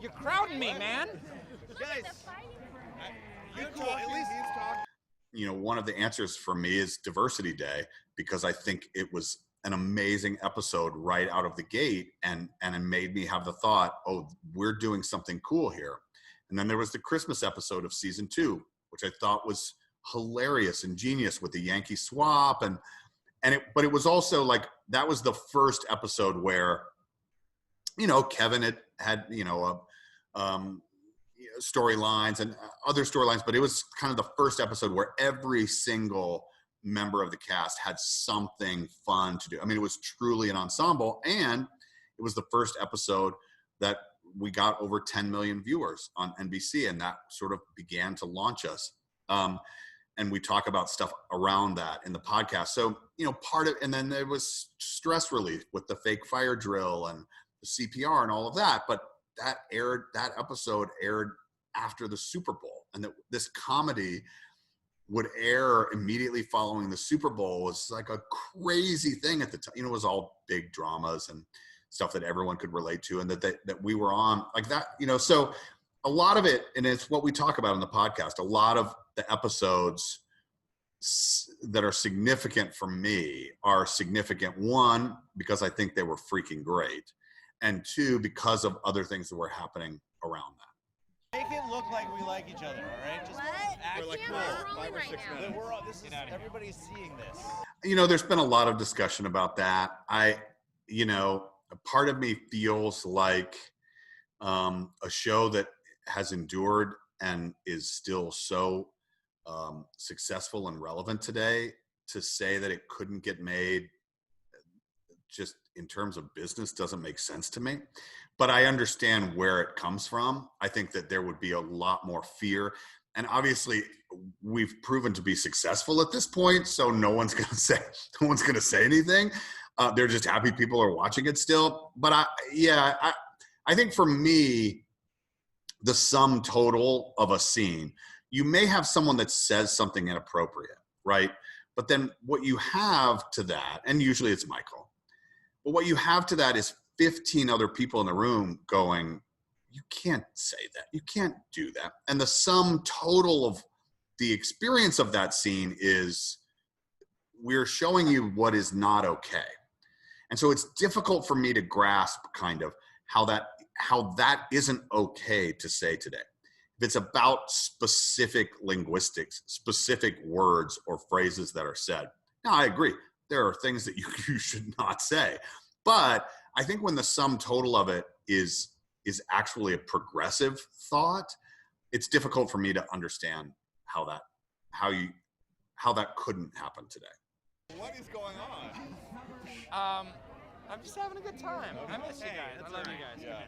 You're crowding me, man. Guys, you cool. At least he's talking. You know, one of the answers for me is Diversity Day, because I think it was an amazing episode right out of the gate, and it made me have the thought, oh, we're doing something cool here. And then there was the Christmas episode of season 2, which I thought was hilarious and genius with the Yankee swap, but it was also like, that was the first episode where, you know, Kevin had you know, storylines and other storylines, but it was kind of the first episode where every single member of the cast had something fun to do. I mean, it was truly an ensemble, and it was the first episode that we got over 10 million viewers on NBC, and that sort of began to launch us. And we talk about stuff around that in the podcast. So, you know, and then there was stress relief with the fake fire drill and the CPR and all of that, but that episode aired after the Super Bowl, and that this comedy would air immediately following the Super Bowl was like a crazy thing at the time. You know, it was all big dramas and stuff that everyone could relate to, and that we were on like that, you know. So a lot of it, and it's what we talk about in the podcast, a lot of the episodes that are significant for me are significant, one, because I think they were freaking great, and two, because of other things that were happening around that. Make it look like we like each other, all right? Just act Like cool. 5 or 6 minutes. Everybody's seeing this. You know, there's been a lot of discussion about that. You know, a part of me feels like a show that has endured and is still so successful and relevant today, to say that it couldn't get made just in terms of business doesn't make sense to me. But I understand where it comes from. I think that there would be a lot more fear. And obviously we've proven to be successful at this point. So no one's going to say anything. They're just happy people are watching it still. But I think for me, the sum total of a scene, you may have someone that says something inappropriate, right? But then what you have to that, and usually it's Michael, but what you have to that is 15 other people in the room going, you can't say that. You can't do that. And the sum total of the experience of that scene is, we're showing you what is not okay. And so it's difficult for me to grasp kind of how that isn't okay to say today. If it's about specific linguistics, specific words or phrases that are said. Now, I agree. There are things that you should not say. But I think when the sum total of it is actually a progressive thought, it's difficult for me to understand how that couldn't happen today. What is going on? I'm just having a good time. I miss you guys. I love you guys. Yeah.